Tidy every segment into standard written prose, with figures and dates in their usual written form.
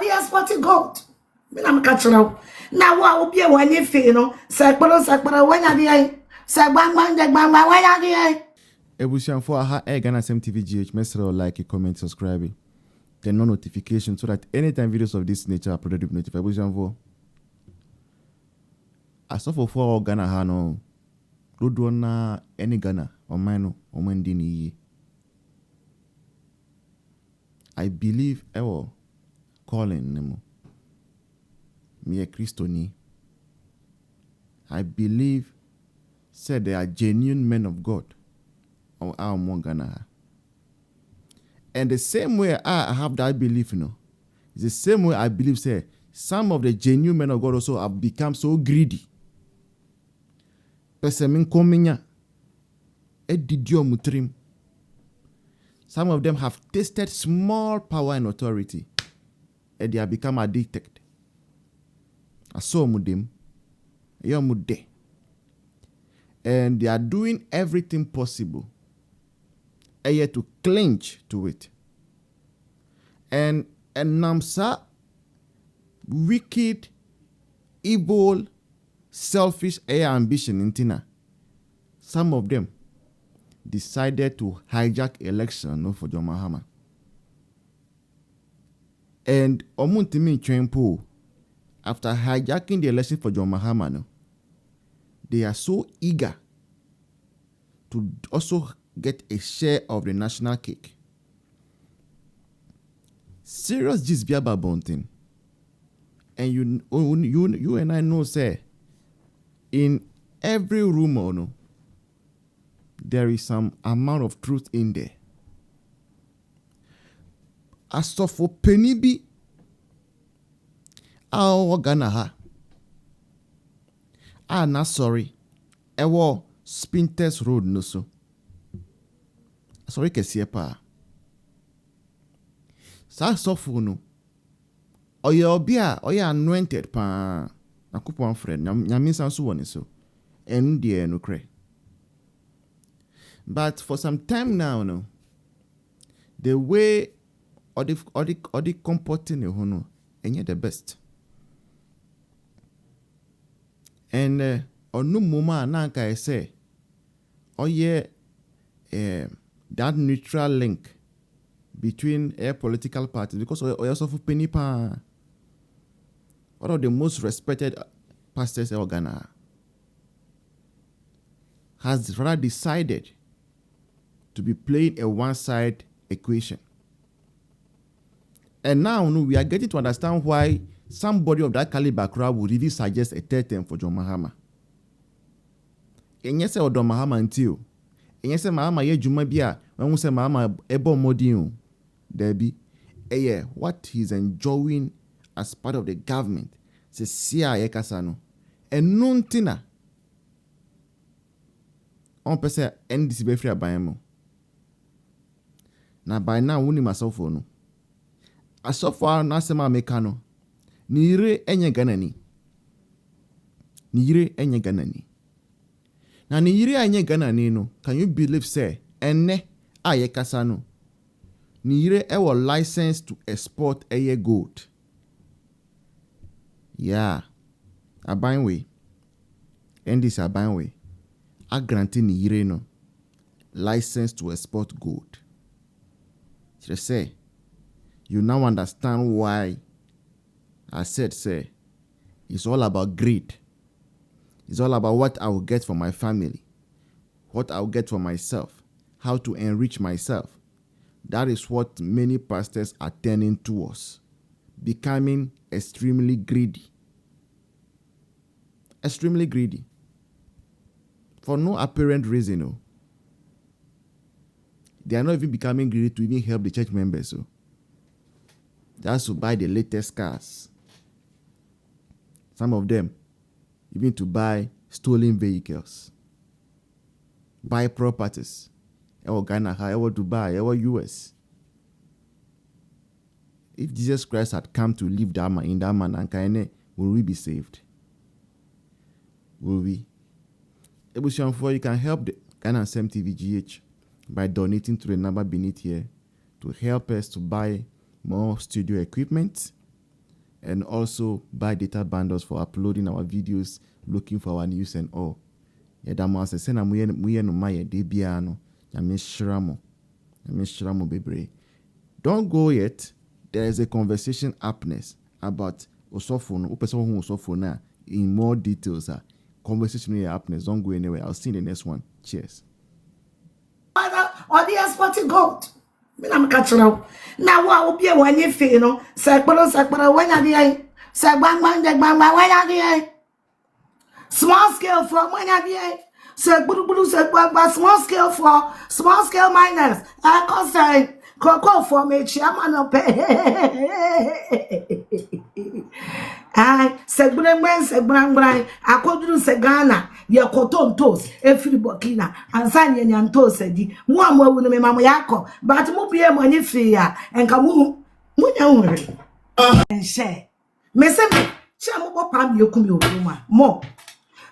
be exporting gold. Me na catch now. Now what will be when you feel no? Sakparo when you dey. Sagbang when you dey. Ebusianfo aha Ghana TV GH mesro like, comment, subscribe. Then no notification so that anytime videos of this nature are uploaded with notify. Ebusianfo. Asofo for Ghana ha no. Dodo na any Ghana or mine or mendini. I believe ewo calling nemo. Me a Christoni. I believe said they are genuine men of God. Or our Ghana. And the same way I have that belief, it's the same way I believe, say, some of the genuine men of God also have become so greedy. Some of them have tasted small power and authority, and they have become addicted. I saw them, and they are doing everything possible to cling to it. And Namsa, wicked, evil, selfish ambition in Tina. Some of them decided to hijack election for John Mahama. And Omuntimi Chempo, after hijacking the election for John Mahama, they are so eager to also get a share of the national cake. Serious gist be about bunting. And you and I know, say, in every rumor, there is some amount of truth in there. As for Penibi, our Ghana not sorry. Ewo Spinters Road no so. Sorry kesiye pa. Sa sofo no. Oye obia, oye anointed pa. Nakupon friend, nyame sanso woni so. En die no kre. But for some time now, the way or the comporting no, enye the best. And onu moma nanka I say, that neutral link between a political parties, because Osofo penny pa, one of the most respected pastors in Ghana, has rather decided to be playing a one-side equation. And now we are getting to understand why somebody of that caliber crowd would really suggest a third term for John Mahama. And yes, John Mahama until. And yes, Mahama ye juma bia when we say Mahama ebo modin. There be what he's enjoying as part of the government. Se siya ye kasano. And non tina. On peut say NDC be free abayemo. Na by now wuni masofo no. Asofo na sema mekano. Nire enye Ganani. Nire enye Ganani. Na nire enye Ganani no. Can you believe say ene aye kasano? Nire ewo license to export g0ld. Yeah. Abanwe. Endis abanwe. A granting nire no. License to export g0ld. She say, you now understand why I said, say, it's all about greed. It's all about what I will get for my family, what I will get for myself, how to enrich myself. That is what many pastors are turning towards, becoming extremely greedy. Extremely greedy. For no apparent reason. No. They are not even becoming greedy to even help the church members. So. Just to buy the latest cars. Some of them, even to buy stolen vehicles. Buy properties. Ewo Ghana, ewo Dubai, ewo US. If Jesus Christ had come to live that man, in that man, and will we be saved? Will we? Ebusianfo, you can help the Ghana TV GH by donating to the number beneath here to help us to buy more studio equipment and also buy data bundles for uploading our videos, looking for our news and all. Yedamo ase se na muye no maye de bia no. Nyame hyira mo bebre. Don't go yet. There is a conversation happening about Osofo no. Upese ho Osofo na in more details. Conversation here happening. Don't go anywhere. I'll see you in the next one. Cheers. Or the exporting gold. I'm catching up. Now, what will be a one year fee, no? Sakparo, when are the Sagbang, when are the small scale from when are the small scale for small scale miners. I can say, Coco for me, chairman of pay. I said, Brang, I could do Sagana, your cotton toast, every bokina, and Sanya and toast, said the one more with me, Mamayako, but Mopia money fear and Kamu, Munya and share. Messy, Chamu Pam, you come more.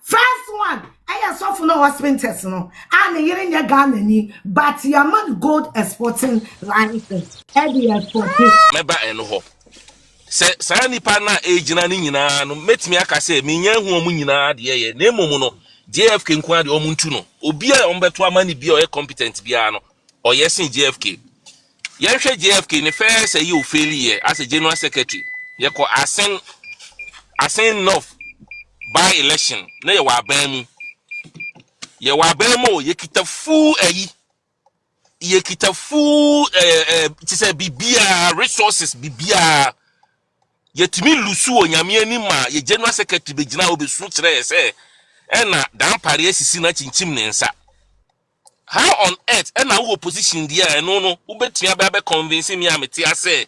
First one, I saw for no hospitals, no. I'm hearing your gun, but your man gold exporting license. Eddie exporting. Meba eno se saa nipa na ejina ni nyina no metimi aka se menya hu omu nyina de ye na emom no JFK nko ade omu ntu no obi a ombeto amani bia o ye competent bia no o ye sin JFK ye hwe JFK ne first ye o fail ye as a general secretary ye ko asen north by election na ye wa ban mu ye wa ban mu ye kita full ayi ye kita full ti say bibia resources bibia yetimi lusu onyame ani ma ye general secretary begina obesu kire se na dan pare asisi na chinchim ne nsa. How on earth na wo opposition dia no ubetimi aba convince me amete ase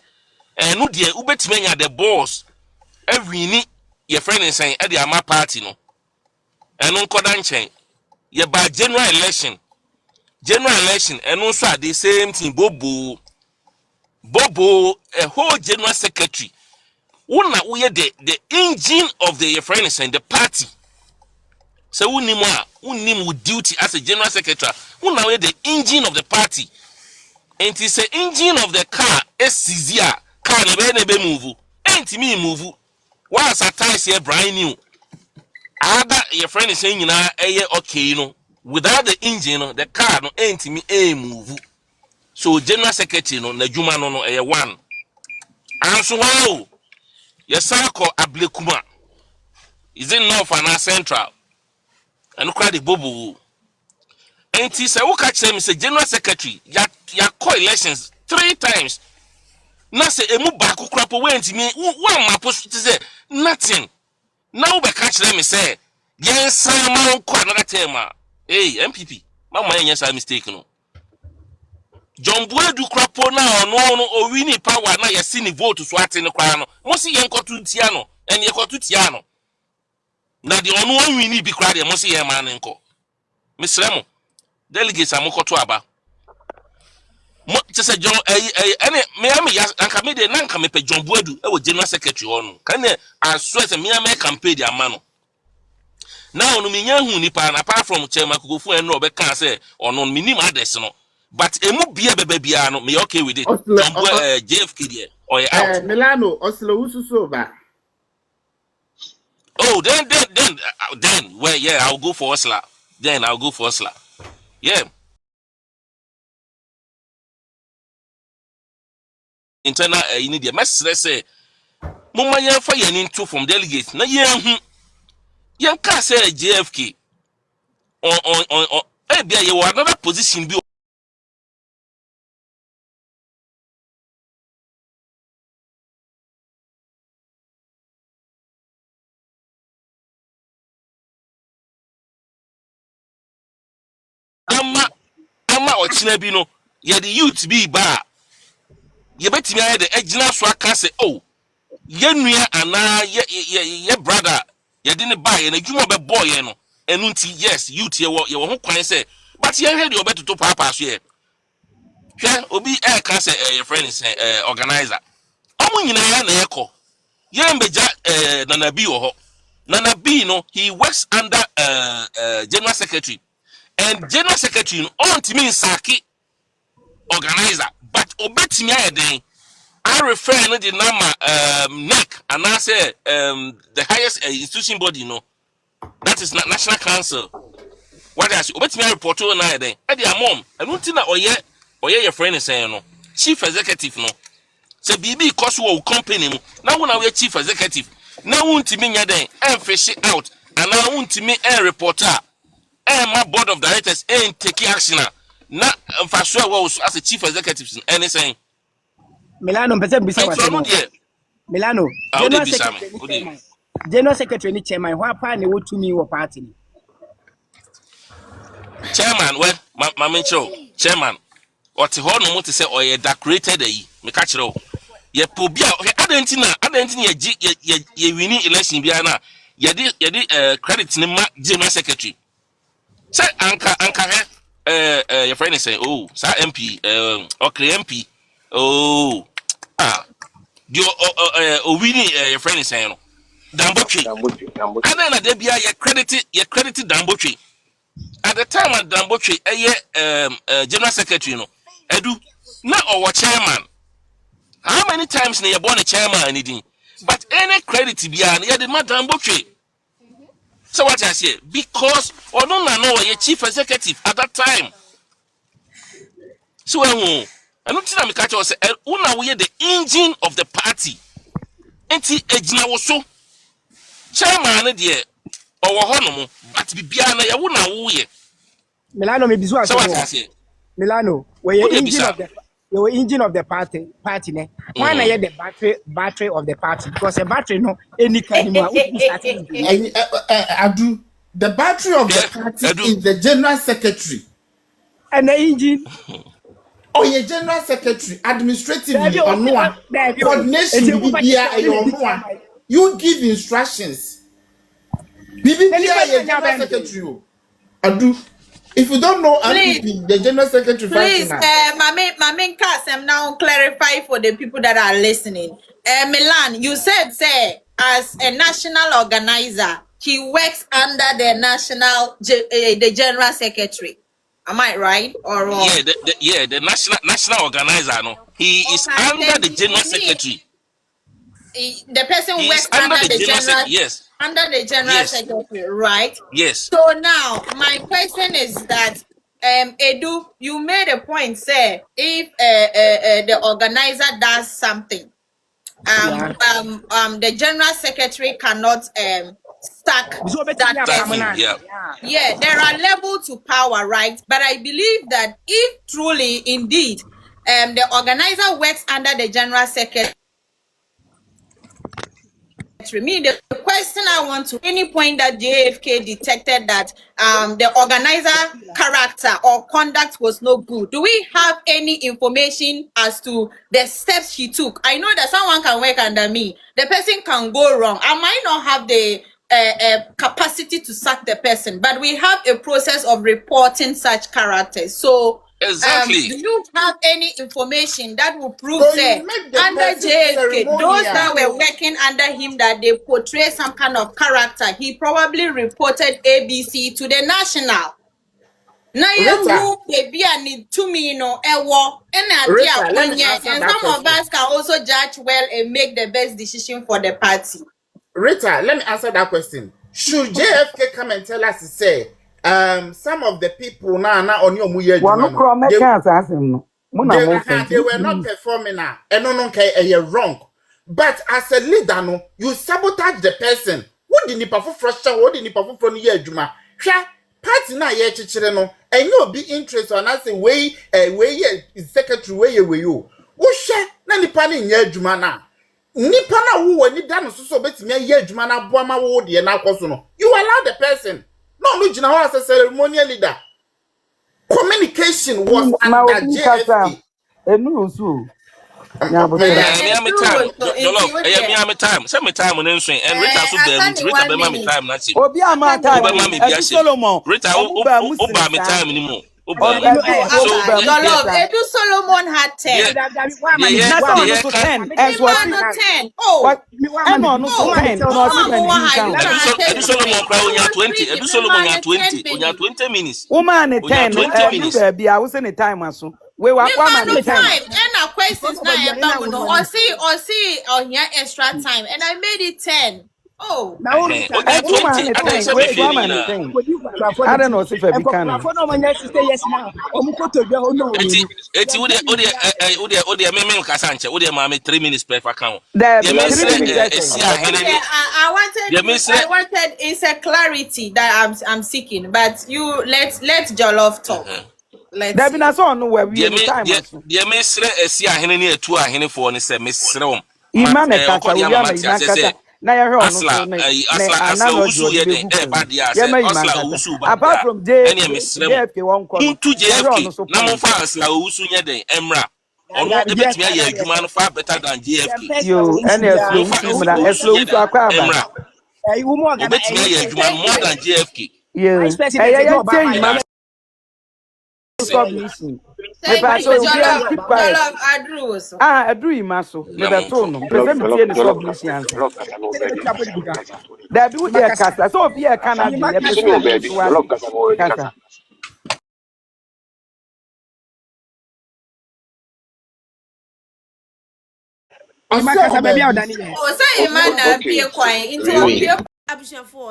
no de ubetimi anya the boss every ni ye friend nsan e de ama party no eno nkoda nchen ye ba general election eno so at the same thing bobo a whole general secretary. Una we the engine of the friends and the party. So unim with duty as a general secretary. Una we the engine of the party. And it is the engine of the car. SCZA car never move. Ain't me move. Once a time here brand new. Other your friend is saying okay, you know. Without the engine, the car no ain't me a move. So general secretary no na juma no one. And so wow. Yes, I call Ablekuma. Is it North and Central? And cry the bobo. And he said, "Who catch him? Say General Secretary. Ya call elections 3 times. Now say emu baku crap away to me. One my post to say nothing. Now be catch them say yes, Simon call another tema. Hey MPP, mama yes I mistaken. John Boy do crapo now no or winning power now you see the vote to swat in the crown. Must see yanko to Tiano and yako to Tiano. Now the only one we need be cried, must see a man and call. Miss Remo, delegates are moko to aba. Just a John any Miami and come de Nanka me pe John Boedu, I was general secretary on. Can I swear to Miami campaign their mano. Now no minyan nipa apart from Chairman Kufu and Robert can say or non minimum address no. But a mo bia bebiano me okay with it. John JFK there or out. Milano, Oslo Ususoba. Oh, then, well, yeah, I'll go for Osla. Then I'll go for Osla. Yeah. Internal, you need the message. Let's say, Mama, you're firing into from delegates. Now, yeah, you can't say JFK on. Maybe you are another position. Ama or Chinabino, yeah, the youth be bar. You bet me the Ejina Swaka say, oh. Yenua ana ye brother ye didn't buy and you be boy no enunti yes youth ye ho kwan say but ye head you better to papa so ye hwe obi e ka say your friend is organizer omo nyina ya na ekọ ye mbeja nana bi wo ho nana bi no he works under general secretary and general secretary no on timi nsaki organizer but obetimi ayeden I refer no the number NEC and I say the highest institution body, that is National Council. What I say, obet me report on na then. E dia mom, enu nti na oye your friend saying no. Chief executive no. Say BB cause wo company mu. Na wo na we chief executive. Na wo ntimi nya den e fish out. And na wo ntimi e reporter. My board of directors ain't take action na for sure wo as a chief executive anything. Milano pese bisa wa Milano. General secretary ni chairman wa pa ne wo tumi wo party ni. Chairman, well, my mentor, chairman, or to hold no more to say, or ye decorated me catch it all. Ye pobia, I didn't ye winning election biana, ye did credit in my general secretary. Say, your friend is saying, oh, sir MP, okay, MP, you winning your friend is saying, Dambochi, and then there be ye credited Dambochi. At the time at Damboche, general secretary, Edu, not our chairman. How many times they born a chairman anything? But any credit to be an yeah, the Madam Damboche. So what I say, because or no know a chief executive at that time. So I don't think I'm catch us. Una we the engine of the party. Enti ejina was so chairman there. Or honomo, but be biana ya wuna wuye. Milano me bizu aso. Milano, we engine of the party ne. Why na ye the battery of the party? Because a battery no any kind of Adu, the battery of the party is the general secretary. And the engine. Oh, your general secretary, administratively on one coordination. You give instructions. General secretary. If you don't know, the general secretary. Please, my main cast, I'm now clarify for the people that are listening. Milan, you said, say, as a national organizer, he works under the general secretary. Am I right or wrong? Yeah, the national organizer. No, he is under the general secretary. The person works under the general. Yes. Under the general secretary, right? Yes. So now my question is that Edu, you made a point, say if the organizer does something, the general secretary cannot stack that person. Yeah, there are levels to power, right? But I believe that if truly indeed the organizer works under the general secretary, me, the question I want to any point that JFK detected that the organizer character or conduct was no good. Do we have any information as to the steps he took? I know that someone can work under me. The person can go wrong. I might not have the capacity to sack the person, but we have a process of reporting such characters. So exactly. Do you have any information that will prove that under JFK, those that were working under him, that they portray some kind of character? He probably reported ABC to the national. Now you be need to me, and some of us can also judge well and make the best decision for the party. Rita, let me answer that question. Should JFK come and tell us to say some of the people now on your muye they were not performing now and no you're wrong, but as a leader no you sabotage the person who didn't perform frustration what didn't perform from year juma party na ye chichire no and you be interest on us way secretary way you wo hwe na nipa ni nya juma na nipa na wo ni da no so betimi ye juma na boa ma wo de na akoso no you allow the person. No, jina ho as a ceremonial leader. Communication was under JFK. Time. Some time on entry and Rita time. Obi ama time. Solomon. Rita oba me time anymore. Edu Solomon had 10. Yeah, 10. As what 10. Oh, no, 10. Edu Solomon crowd 20. Edu Solomon 20. On 20 minutes. Woman 10. Baby, I was in a time aso. We were 10. And a questions now or see on your extra time and I made it 10. Oh. Now I don't know if I can. Oti 3 minutes per account. I wanted it's a clarity that I'm seeking, but you let Jollof talk. There be na so no where we time. Dear Miss Sia Henny a 2 Henny for and say Miss Rom. Imane kasa we am kasa na ya hwe ono so na apart from JFK won ko to JFK na mo fa asla usu nye den emra ono ebetimi aye adwuma no far better than JFK yo eslo usu akwa aba ebetimi aye adwuma more than JFK yo submission me pa so keep quiet Adru imaso me beto no present me the submission answer that be we dey kasa so be e kana be e person kasa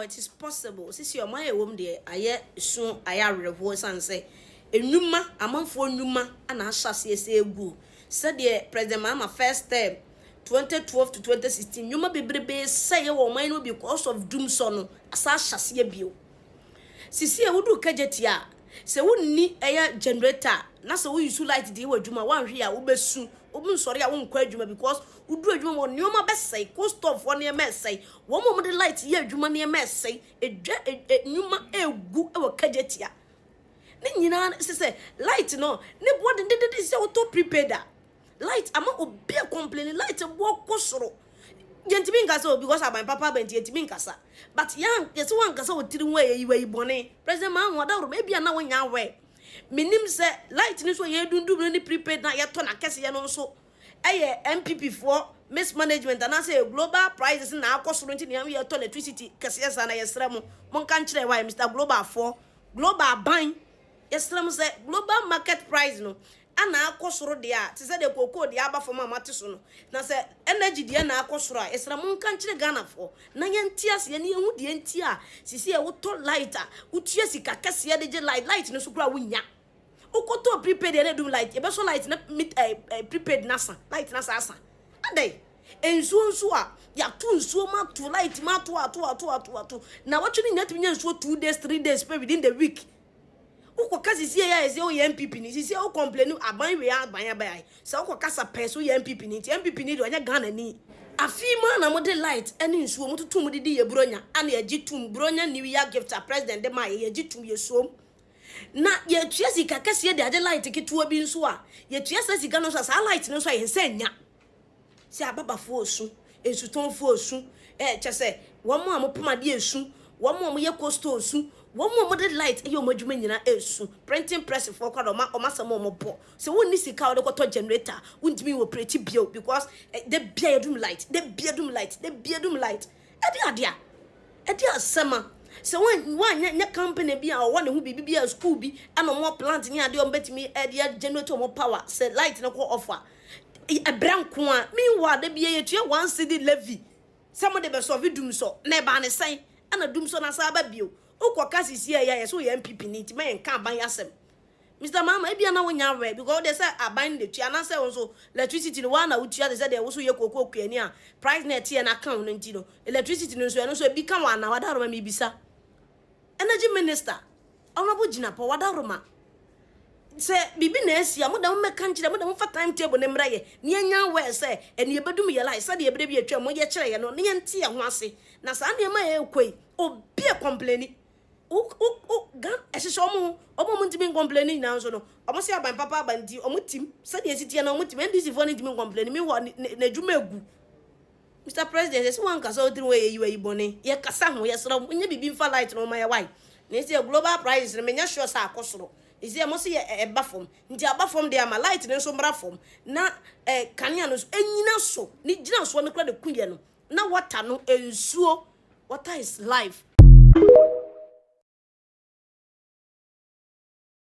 it is possible. Since your my wom there, I soon I revoice and say, Enuma, amanfo Numa, and I shall say gu. Said the President Mama first term, 2012 to 2016, Numa be brebe say or mine will be because of doom son, as I shall see a bill. Sisi would do kajetia. Se wouldn't need a generator. Nasa we used to like to deal with Juma 1 here, Ubesu. Sorry, I won't credit you because we do you want new best say, cost of 1 year mess say, 1 moment the light here, Juma near mess say, a numa a good our kajetia. Then you know, say, light no, what did this auto prepared light, I'm not be a complaining light and walk cosro. Gentlemen, so because of my papa bent yet casa. But young, yes, one casa would tell way you were bonnet. President man, whatever, maybe I know in your way. Minim say light news when you do any prepaid na yet ton a cassia also. MPP for mismanagement and I say global prices now cost 20 years electricity cassias and I esremo. Mon country why Mr. Global for global buying. Esremo say global market price no. And now cost road there. Say the cocoa the abba for my matisuno. Now say energy the na cost right. Esremo country Ghana for. Na yentias yeni who the entia. Sisi a woto lighter. Utiesi kakassia de light no supra winya. Okoto prepaid and do light. You better light na meet prepaid nasa light nasa asa. Ande enso ya tu nso ma to light ma to. Now what you need to so 2 days 3 days within the week. Uko kasi si ya ese o MPP ni si o complain aban we aban bai. So uko kasa peso MPP ni do anya Ghana ni. Afima na mo de light ene nso mo tutu mo de ye bronya ana ye gitum bronya new year gift a president de ma ye gitum ye so. Na ye tuasi kakase de ade light ketuwa bi nso a ye tuasa sika no so sa light no so ye nsanya si ababa fo osu esuton fo osu chese wo mo amopoma de esu wo mo ye costo osu wo mo de light e yo madwuma nyina esu printing press for kwado o masamo mo bo se wonni sika wo de kwato generator wuntimi wo operate bio because the biadum light edi asema. So when one company be or one who be a school be and more plant near the betimi a generator more power say light no offer a brown coin. Meanwhile, they be a 1 city levy. Some of the best of you doom so never an sign and a doom so na sababio. Oko kasi here so MPP need me and can't buy yourself. Mr. Mama, maybe I know when you're because they say I bind the and I say also electricity the one which they said they also your cocoa Kenya price net and account and electricity no so become one now. I don't remember bisa. Energy Minister, Honorable Jinapo, Wadaroma. Say, Bibi Nessia, Madame McCantry, Madame for timetable, Nemraye, Nianya, where say, and you better me alive, said the baby a tram, your chair, and no Nianti and Wasi. Nasania my quay, or be a complaining. Oh, God, as a show, or moment to be complaining now, so no. I must say, my papa, Bandy, or Mutim, said the city and Mutim, and this is funny to me complaining. Me what Nejumegu. Mr. President, there's one castle way you are bonny. Ye Cassam, yes, when you be for light on my wife. They say a global price, and many sure sa costro. Is there must see a buffum? Into a buffum, they are my light and some raffum. Na a canyanos, and you so. Need just one credit queen. Now what I know, and so what is life?